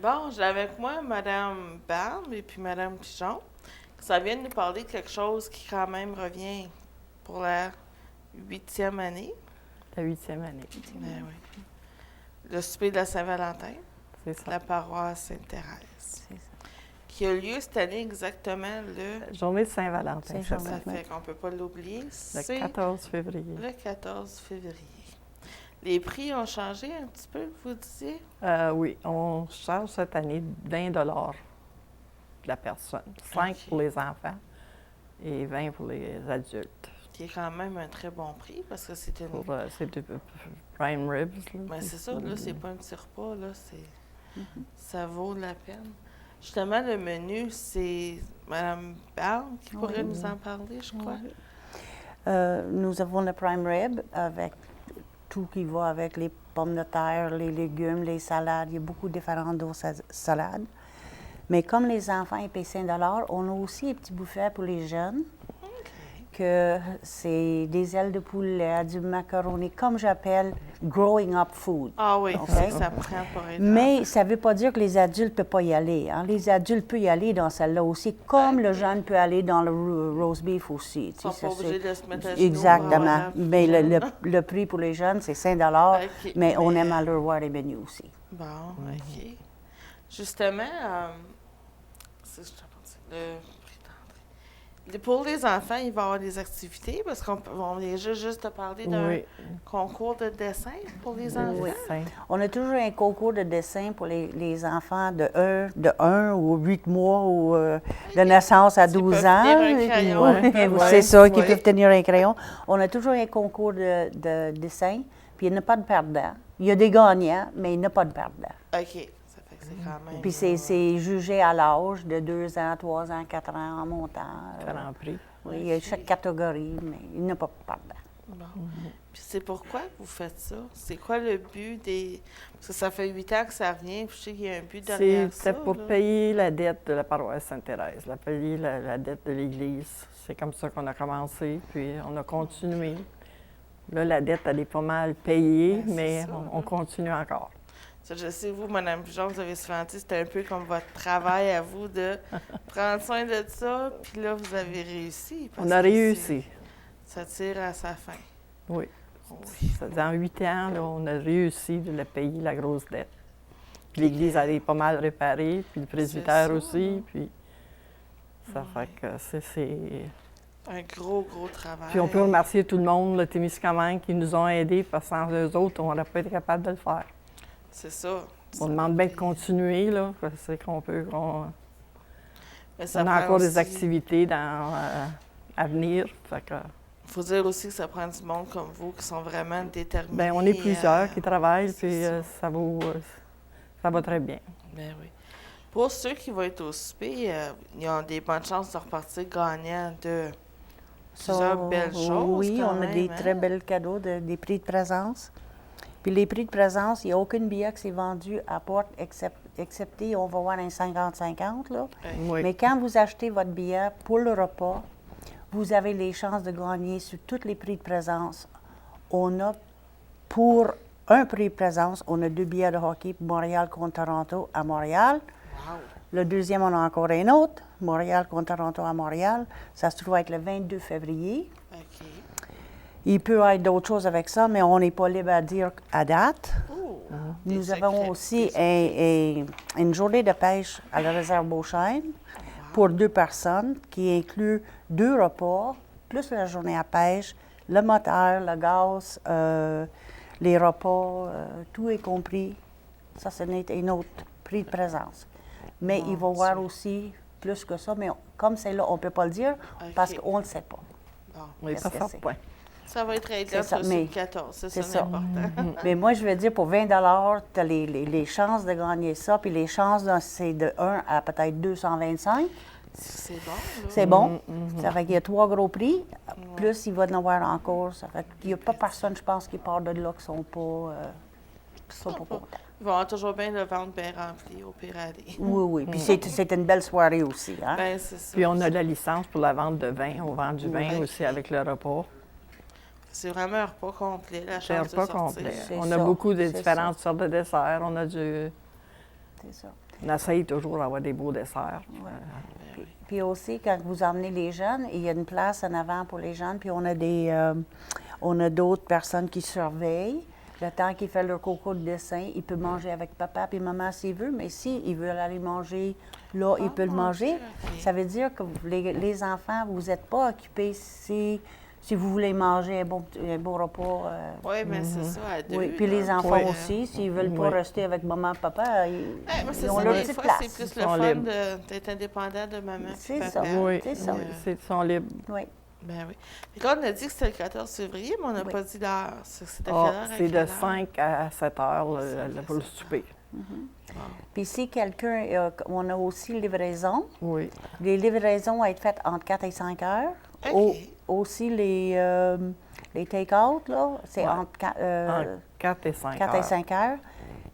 Bon, j'ai avec moi Mme Barbe et puis Mme Pigeon. Ça vient de nous parler de quelque chose qui quand même revient pour la 8e année. La 8e année. Ben oui. Le souper de la Saint-Valentin, C'est ça. la paroisse Sainte-Thérèse, C'est ça. qui a lieu cette année exactement le... Journée de Saint-Valentin. Saint-Jean. Ça Oui. fait qu'on ne peut pas l'oublier. Le C'est 14 février. le 14 février. Les prix ont changé un petit peu, vous disiez? Oui, on charge cette année 20 de la personne. 5 Ok. pour les enfants et 20 pour les adultes. Qui est quand même un très bon prix parce que c'est une... C'est du prime ribs. Là. Ben c'est ça, là, c'est pas un petit repas, là, ça vaut la peine. Justement, le menu, c'est Mme Barbe qui pourrait Oui. nous en parler, je crois. Nous avons le prime rib avec tout qui va avec les pommes de terre, les légumes, les salades. Il y a beaucoup de différentes d'autres salades. Mais comme les enfants ils payent 5 on a aussi un petit buffet pour les jeunes, que c'est des ailes de poulet, du macaroni, comme j'appelle growing up food. Ah oui, Ok. c'est que ça prend pour être... Mais ça ne veut pas dire que les adultes ne peuvent pas y aller. Hein. Les adultes peuvent y aller dans celle-là aussi, comme le jeune peut aller dans le roast beef aussi. Ils sont Tu sais, pas ça, obligés c'est- de se mettre à genoux. Exactement. Voilà. Mais le prix pour les jeunes, c'est 5 Ok, mais on mais- aime à leur voir les menus aussi. Bon, OK. Justement, c'est je t'en pense, le prix d'entrée. Pour les enfants, il va y avoir des activités parce qu'on vient juste de parler d'un Oui. concours de dessin pour les enfants. Oui. Saint. On a toujours un concours de dessin pour les enfants de 1 ou 8 mois ou de naissance à S'ils 12 peuvent ans. tenir un crayon, Oui, ils peuvent- c'est ça, qui Ouais. peuvent tenir un crayon. On a toujours un concours de dessin, puis il n'y a pas de perdant. Il y a des gagnants, mais il n'y a pas de perdant. OK. Ça fait que c'est quand même... Puis c'est jugé à l'âge de 2 ans, 3 ans, 4 ans en montant. Grand prix. Oui, il y a chaque catégorie, mais il n'y a pas de perdant. Bon. Puis c'est pourquoi que vous faites ça? C'est quoi le but des... Parce que ça fait 8 ans que ça revient, puis je sais qu'il y a un but derrière ça. C'était pour là. payer la dette de la paroisse Sainte-Thérèse, payer la dette de l'Église. C'est comme ça qu'on a commencé, puis on a continué. Là, la dette, elle est pas mal payée, Ben, c'est mais ça, on là. continue encore. Ça, je sais, vous, Mme Pigeon, vous avez souvent dit, c'était un peu comme votre travail à vous de prendre soin de ça, puis là, vous avez réussi. parce On a que réussi, Ça tire à sa fin. oui. Oui. Dans 8 ans, là, on a réussi de la payer, la grosse dette. L'Église, elle est pas mal réparée, puis le presbytère ça, aussi, là. puis ça fait que c'est... Un gros travail. Puis on peut remercier tout le monde, le Témiscamingue, qui nous ont aidés, parce que sans eux autres, on n'aurait pas été capable de le faire. C'est ça. On demande bien de continuer, là, c'est qu'on peut... Mais ça On a prend encore des aussi- activités à venir, fait que... Il faut dire aussi que ça prend du monde comme vous qui sont vraiment déterminés. Bien, on est plusieurs qui travaillent, c'est puis ça. ça va très bien. Ben oui. Pour ceux qui vont être au souper, ils ont des bonnes chances de repartir gagnants de plusieurs belles choses. Oui, quand on a même, des hein? très belles cadeaux, des prix de présence. Puis les prix de présence, il n'y a aucune billet qui s'est vendu à porte, excepté, on va voir un 50-50, là. Oui. Mais quand vous achetez votre billet pour le repas, vous avez les chances de gagner sur tous les prix de présence. On a, pour un prix de présence, on a 2 billets de hockey pour Montréal contre Toronto à Montréal. Wow. Le deuxième, on a encore un autre, Montréal contre Toronto à Montréal. Ça se trouve être le 22 février. OK. Il peut y avoir d'autres choses avec ça, mais on n'est pas libre à dire à date. Oh, Nous des avons secrets, aussi des une journée de pêche à la réserve Beauchesne pour 2 personnes qui inclut 2 repas, plus la journée à pêche, le moteur, le gaz, les repas, tout est compris. Ça, ce n'est un autre prix de présence. Mais il va y avoir aussi plus que ça, mais comme c'est là, on ne peut pas le dire parce OK. qu'on ne le sait pas. Bon. Oui, Qu'est-ce pas que fort c'est? point. Ça va être réglé C'est ça, sur mais- le 14, c'est c'est ça ça. l'important. Mais moi, je veux dire, pour 20 tu as les chances de gagner ça, puis les chances, c'est de 1 à peut-être 225. C'est bon, là. C'est bon. Ça fait qu'il y a 3 gros prix. Plus, il va y en avoir encore. Ça fait qu'il n'y a pas personne, je pense, qui part de là qui ne sont pas contents. Ils vont avoir toujours bien le ventre bien rempli au pire aller. Oui, oui. Puis c'est une belle soirée aussi. Hein? Ben, c'est ça. Puis on a la licence pour la vente de vin. On vend du vin Oui. aussi avec le repas. C'est vraiment un repas complet, la C'est un chance de repas sortir. complet. C'est On ça, a beaucoup de c'est différentes sortes de desserts. On a du... C'est ça. On essaye toujours d'avoir des beaux desserts. Puis aussi, quand vous emmenez les jeunes, il y a une place en avant pour les jeunes, puis on a d'autres personnes qui surveillent. Le temps qu'ils font leur coco de dessin, ils peuvent manger avec papa et maman s'ils veulent, mais s'ils veulent aller manger là, ils peuvent le manger. OK. Ça veut dire que les enfants, vous n'êtes pas occupés si vous voulez manger un beau repas. Oui, mais c'est ça, à deux. Oui, puis les là, enfants puis, aussi, s'ils ne veulent pas Oui. rester avec maman et papa, moi, c'est ils ont ça, leur des petite fois, place. c'est plus le Ils sont fun libres. d'être indépendant de maman C'est puis ça. papa. Oui, C'est ça. oui, ils sont libres. Oui. Ben oui. Puis quand on a dit que c'était le 14 février, mais on n'a Oui. pas dit l'heure. C'était quelle Ah, heure? à c'est quelle de heure? 5 à 7 heures Cinq à pour le 7 souper. Puis si quelqu'un, on a aussi livraison. Oui. Les livraisons vont être faites entre 4 et 5 heures. OK. Aussi, les take-out, là, c'est Ouais. entre Entre 4 et 5 4 heures. et 5 heures.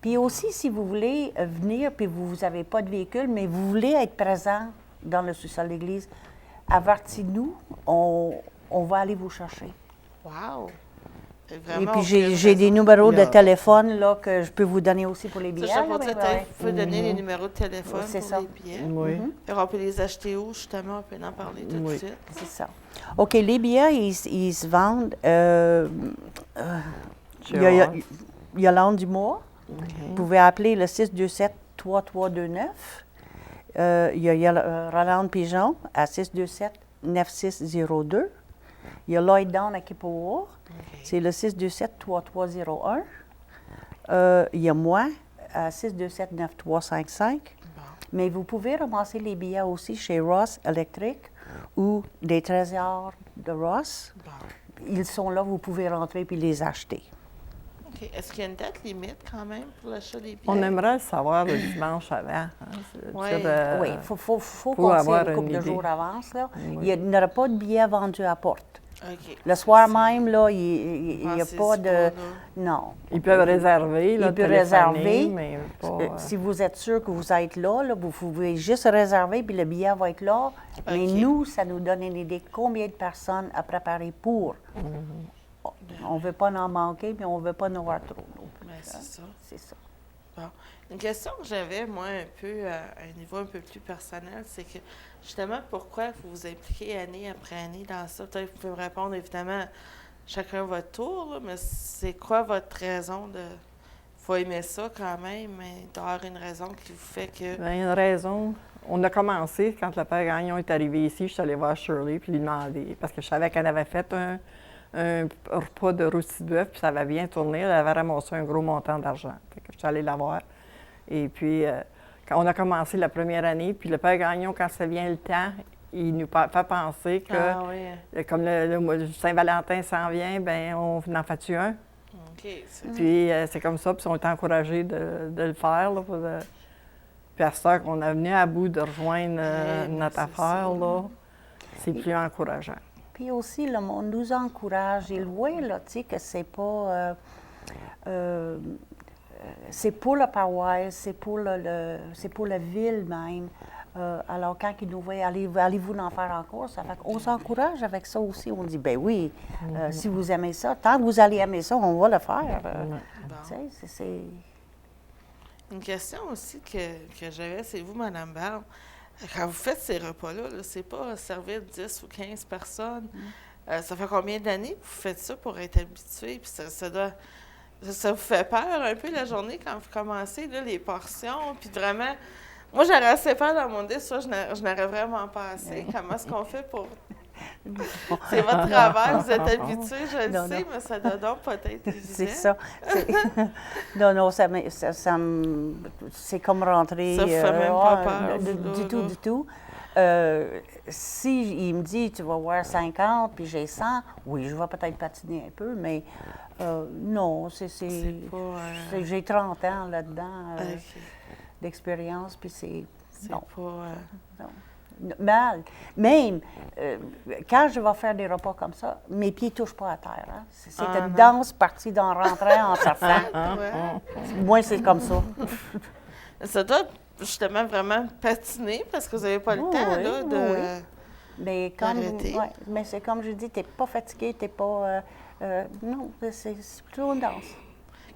Puis aussi, si vous voulez venir, puis vous n'avez pas de véhicule, mais vous voulez être présent dans le sous-sol de l'église, avertis-nous, on va aller vous chercher. Wow! Et Vraiment, puis, aucune j'ai des raison. numéros de Yeah. téléphone là, que je peux vous donner aussi pour les Ça, billets. je là, peux mais dire, ouais. vous pouvez donner les numéros de téléphone Oui, c'est pour ça. les billets. Oui. Puis on peut les acheter où, justement? On peut en parler tout de Oui. suite. C'est ça. OK, les billets, ils se vendent. Il y a l'an du mois. Vous pouvez appeler le 627-3329. Il y a Roland Pigeon à 627-9602. Il y a Lloyd Down à Kippawa. C'est le 627-3301. Il y a moi à 627-9355. Bon. Mais vous pouvez ramasser les billets aussi chez Ross Electric ou des trésors de Ross. Bon. Ils sont là, vous pouvez rentrer puis les acheter. OK. Est-ce qu'il y a une date limite quand même pour l'achat des billets? On aimerait le savoir le dimanche avant. Hein, Ouais. Oui, il faut qu'on avoir une couple une de idée. jours d'avance. Là. Oui. Il n'y aura pas de billets vendus à porte. OK. Le soir même, là, il n'y a Pensez-y pas de... là. Non. Ils peuvent réserver, là, Ils peuvent téléphoner, réserver. mais pas... Si vous êtes sûr que vous êtes là, vous pouvez juste réserver, puis le billet va être là. Mais OK. nous, ça nous donne une idée de combien de personnes à préparer pour. On ne veut pas en manquer, mais on ne veut pas en avoir trop. non plus, Ben, c'est hein. ça. C'est ça. Bon. Une question que j'avais, moi, un peu à un niveau un peu plus personnel, c'est que, justement, pourquoi vous vous impliquez année après année dans ça? Peut-être que vous pouvez me répondre, évidemment, chacun votre tour, là, mais c'est quoi votre raison de... faut aimer ça quand même, mais d'avoir une raison qui vous fait que... Bien, une raison. On a commencé, quand le père Gagnon est arrivé ici, je suis allée voir Shirley puis lui demander, parce que je savais qu'elle avait fait un repas de rôti de bœuf, puis ça avait bien tourné. Elle avait ramassé un gros montant d'argent. Fait que je suis allée la voir. Et puis, quand on a commencé la première année, puis le père Gagnon, quand ça vient le temps, il nous fait penser que, Ah oui. comme le Saint-Valentin s'en vient, bien, on en fait-tu un? OK. C'est... Puis c'est comme ça, puis on est encouragés de le faire. Là, puis à ce temps qu'on est venu à bout de rejoindre notre c'est affaire, ça. là, c'est plus encourageant. Puis aussi, le monde nous encourage. Il voit, là, tu sais, que c'est pas... c'est pour la paroisse, c'est pour la ville même. Alors, quand ils nous voient, allez-vous en faire encore? Ça fait qu'on s'encourage avec ça aussi. On dit, ben oui, si vous aimez ça, tant que vous allez aimer ça, on va le faire. Bon. Tu sais, c'est... Une question aussi que j'avais, c'est vous, Mme Barbe. Quand vous faites ces repas-là, là, c'est pas servir 10 ou 15 personnes. Ça fait combien d'années que vous faites ça pour être habitué? Puis ça vous fait peur un peu la journée quand vous commencez, là, les portions? Puis vraiment, moi, j'aurais assez peur dans mon dé, ça, je n'aurais vraiment pas assez. Comment est-ce qu'on fait pour... C'est votre travail, vous êtes habitué, je le Non, sais, non. mais ça doit donc pas être évident. C'est ça. Non, c'est comme rentrer. Ça vous fait même pas peur, du là, tout, là. du tout. Si il me dit, tu vas voir 50, puis j'ai 100, oui, je vais peut-être patiner un peu, mais non, C'est pas... j'ai 30 ans là-dedans OK. d'expérience, puis c'est... C'est Non. pas... Mal. Même, quand je vais faire des repas comme ça, mes pieds ne touchent pas à terre. Hein. C'est Ah, une non. danse partie d'en rentrer en sortant. Ouais. Moi, c'est comme ça. Ça doit justement vraiment patiner parce que vous n'avez pas le Oui, temps oui, là, de... oui. Mais D'arrêter. mais c'est comme je dis, tu n'es pas fatigué, tu n'es pas... non, c'est plutôt une danse.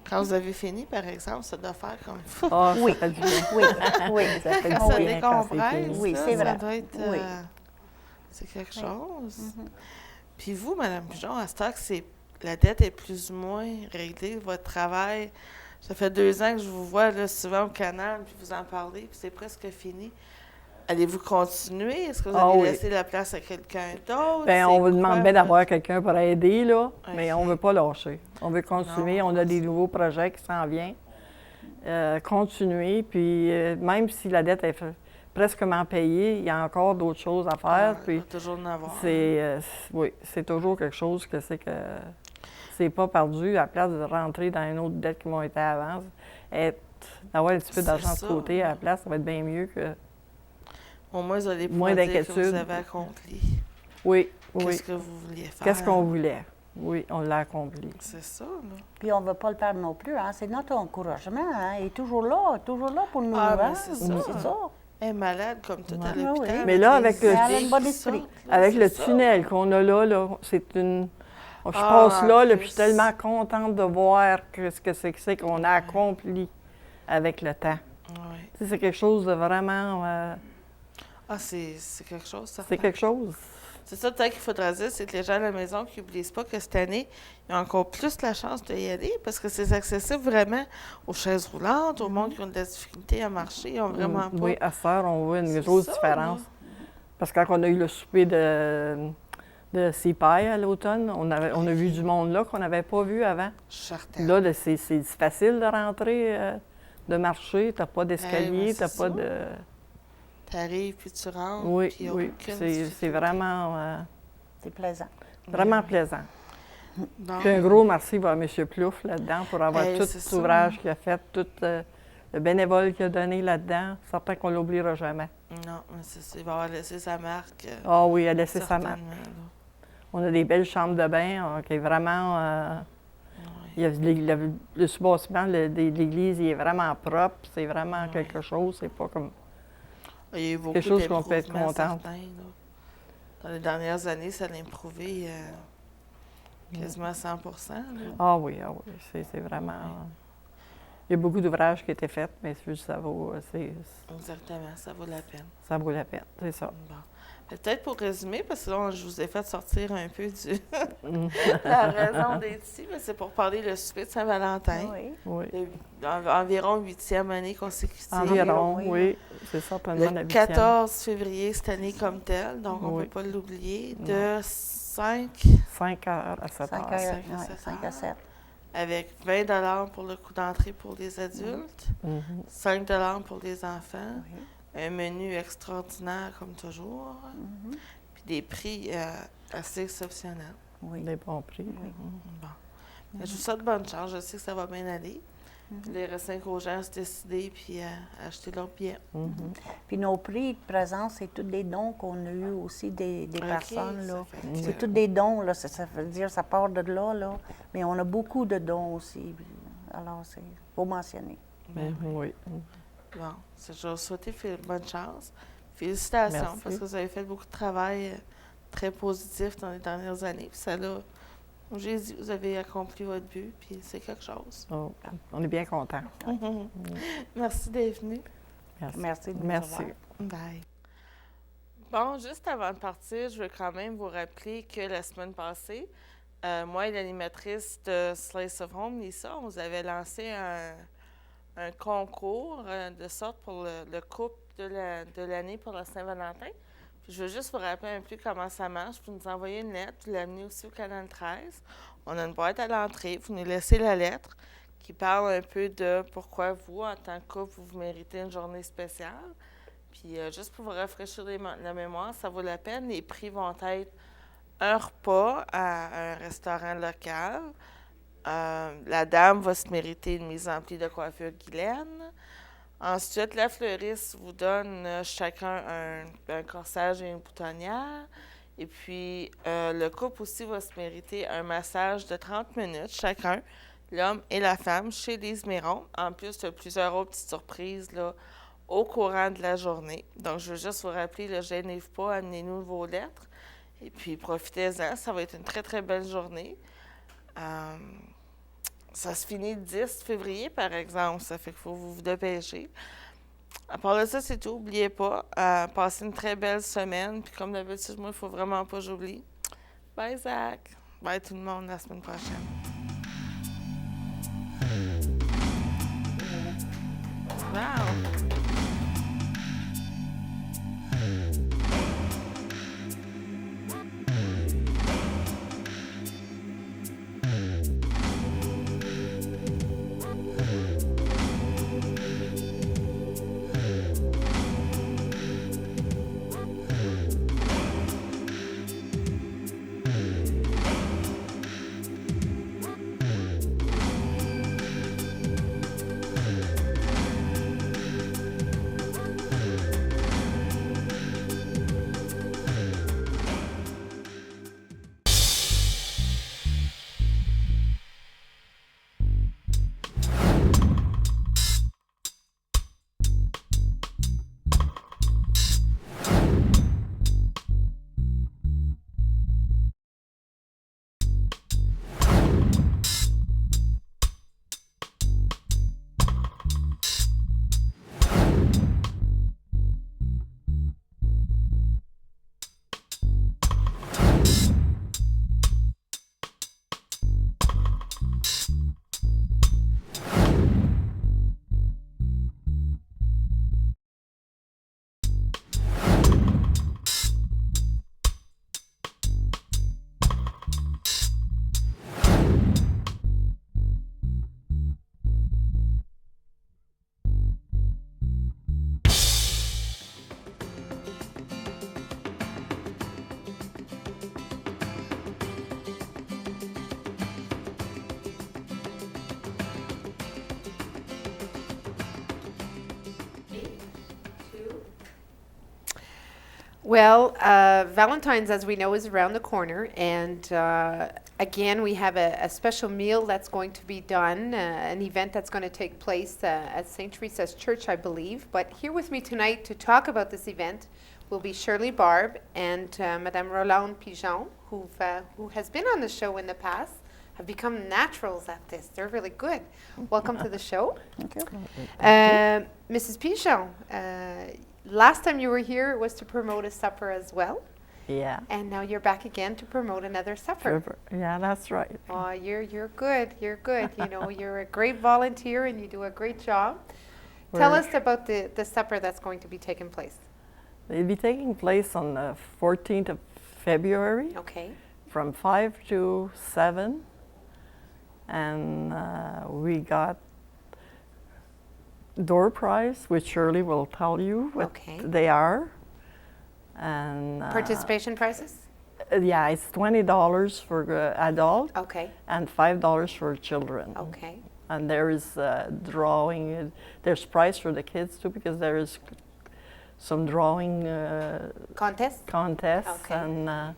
Quand vous avez fini, par exemple, ça doit faire comme... Ah, Oui. ça fait du bien. Oui, oui. Ça fait du Quand ça bien quand c'est décompresse, fini. Oui, là, c'est ça vrai. doit être... Oui. c'est quelque Oui. chose. Puis vous, Mme Pigeon, à ce temps que la dette est plus ou moins réglée, votre travail, ça fait 2 ans que je vous vois là, souvent au canal, puis vous en parlez, puis c'est presque fini. Allez-vous continuer? Est-ce que vous Ah allez oui. laisser la place à quelqu'un d'autre? Bien, C'est on vous quoi demande bien votre- d'avoir quelqu'un pour aider, là, mais Ok. on ne veut pas lâcher. On veut continuer. Non, On a des c'est- nouveaux projets qui s'en viennent. Continuer, puis même si la dette est presque payée, il y a encore d'autres choses à faire. il Puis va toujours en avoir. oui, c'est toujours quelque chose que c'est pas perdu. À la place de rentrer dans une autre dette qui m'ont été avant, d'avoir un petit peu C'est d'argent de ça. côté à la place, ça va être bien mieux que... Au moins, vous allez Moins pouvoir dire que d'inquiétude. vous avez accompli. Oui, oui. Qu'est-ce que vous vouliez faire? Qu'est-ce qu'on voulait? Oui, on l'a accompli. C'est ça, là. Puis on ne veut pas le perdre non plus. Hein. C'est notre encouragement. Hein. Il est toujours là pour nous. Ah, hein. mais c'est ça. C'est ça. Elle est malade comme tout à Ouais. l'hôpital. Ah oui. Mais là, avec les le- Elle a idées un bon qui esprit. sortent, là, Avec c'est le ça. tunnel qu'on a là, c'est une... Je Ah, passe là, en puis je suis plus. tellement contente de voir ce que c'est qu'on a accompli avec le temps. Oui. Tu sais, c'est quelque chose de vraiment... Ah, c'est quelque chose, ça. c'est quelque chose. C'est ça, peut-être qu'il faudra dire, c'est que les gens à la maison qui n'oublient pas que cette année, ils ont encore plus la chance d'y aller parce que c'est accessible vraiment aux chaises roulantes, au monde qui ont de la difficulté à marcher. Ils n'ont vraiment pas. Oui, à cette heure, on voit une C'est grosse ça, différence. là. Parce que quand on a eu le souper de CIPAI à l'automne, on a vu du monde là qu'on n'avait pas vu avant. Je suis certaine. Là, c'est facile de rentrer, de marcher. Tu n'as pas d'escalier, mais tu n'as c'est pas ça. de... Tu arrives, puis tu rentres, Oui, puis il y a oui. aucune C'est difficulté. C'est plaisant. vraiment plaisant. Donc, Puis un gros merci à M. Plouffe là-dedans pour avoir Hey, tout c'est cet ça. ouvrage qu'il a fait, tout le bénévole qu'il a donné là-dedans. Certain qu'on ne l'oubliera jamais. non, mais c'est ça. Il va avoir laissé sa marque. Ah oui, il a laissé sa marque. certainement, là. On a des belles chambres de bain qui est vraiment... Oui. le soubassement de l'église, il est vraiment propre. C'est vraiment Ouais. quelque chose. C'est pas comme... Il y a eu beaucoup Quelque chose qu'on peut être d'improvements, contente. certains, là. Dans les dernières années, ça a improuvé quasiment à 100 là. Ah oui, c'est vraiment... Il y a beaucoup d'ouvrages qui ont été faits, mais c'est juste ça vaut Exactement, ça vaut la peine. ça vaut la peine, c'est ça. Bon. Peut-être pour résumer, parce que là, je vous ai fait sortir un peu du Mm. la raison d'être ici, mais c'est pour parler le souper de Saint-Valentin. Oui. Oui. Environ 8e année consécutive. Environ, oui. oui. C'est certainement la Le 8e. 14 février cette année comme tel, donc on ne Oui. peut pas l'oublier, Non. de 5 5 heures à 7 5 heures. à, 5 à ouais, 7 5 à 7. avec 20 pour le coût d'entrée pour les adultes, Mhm. 5 pour les enfants, Oui. un menu extraordinaire comme toujours, Mhm. puis des prix assez exceptionnels. Oui. Des bons prix. Oui. Bon. Je vous souhaite bonne chance. Je sais que ça va bien aller. Il reste 5 aux gens à se décider puis à acheter leur billet. Mhm. Puis nos prix de présence, c'est tous des dons qu'on a eus aussi des OK, personnes. ça Là. fait que- C'est tous des dons, là. Ça veut dire ça part de là. Mais on a beaucoup de dons aussi. Alors, c'est faut mentionner. Ben Mhm, oui. bon, je vous souhaite bonne chance. Félicitations Merci. parce que vous avez fait beaucoup de travail très positif dans les dernières années. Puis ça là, comme j'ai dit, vous avez accompli votre but, puis c'est quelque chose. Oh, on est bien contents. Merci d'être venu. Merci. Merci de nous Merci. avoir. Bye. Bon, juste avant de partir, je veux quand même vous rappeler que la semaine passée, moi et l'animatrice de Slice of Home, Lisa, on vous avait lancé un concours de sorte pour le couple de l'année pour la Saint-Valentin. Puis je veux juste vous rappeler un peu comment ça marche. Vous nous envoyez une lettre, vous l'amenez aussi au Canal 13. On a une boîte à l'entrée, vous nous laissez la lettre qui parle un peu de pourquoi vous, en tant que couple, vous méritez une journée spéciale. Puis juste pour vous rafraîchir la mémoire, ça vaut la peine. Les prix vont être un repas à un restaurant local. La dame va se mériter une mise en pli de coiffure Guylaine. Ensuite, la fleuriste vous donne chacun un corsage et une boutonnière. Et puis, le couple aussi va se mériter un massage de 30 minutes chacun, l'homme et la femme, chez Lise Miron. En plus, il y a plusieurs autres petites surprises là, au courant de la journée. Donc, je veux juste vous rappeler, ne gênez-vous pas, amenez-nous vos lettres. Et puis, profitez-en, ça va être une très, très belle journée. Ça se finit le 10 février, par exemple. Ça fait qu'il faut vous dépêcher. À part de ça, c'est tout. N'oubliez pas. Passez une très belle semaine. Puis comme d'habitude, moi, il faut vraiment pas que j'oublie. Bye, Zach. Bye, tout le monde. La semaine prochaine. Wow. Well, Valentine's, as we know, is around the corner, and again, we have a special meal that's going to be done, an event that's going to take place at St. Teresa's Church, I believe. But here with me tonight to talk about this event will be Shirley Barb and Madame Rolande Pigeon, who has been on the show in the past, have become naturals at this. They're really good. Welcome to the show. Thank you. Mrs. Pigeon, last time you were here, it was to promote a supper as well. Yeah. And now you're back again to promote another supper. Yeah, that's right. Oh, you're good. You're good. You know, you're a great volunteer and you do a great job. Tell us about the supper that's going to be taking place. It'll be taking place on the 14th of February Okay. from 5 to 7. And we got door prize, which Shirley will tell you what Okay. they are. And Participation prices? yeah, it's $20 for adult Okay. and $5 for children. Okay. And there is drawing. There's prize for the kids too, because there is some drawing Contest? contests, Okay. and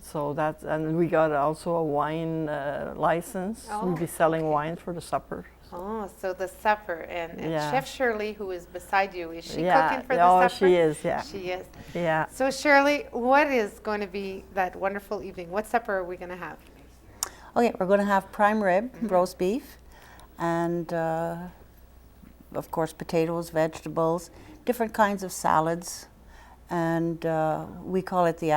so that's, and we got also a wine license. Oh, We'll be selling okay. wine for the supper. Oh, so the supper. And Yeah. Chef Shirley, who is beside you, is she Yeah, cooking for the oh, supper? she is, yeah. She is. Yeah. So Shirley, what is going to be that wonderful evening? What supper are we going to have? Okay, we're going to have prime rib, roast beef, and of course potatoes, vegetables, different kinds of salads, and we call it the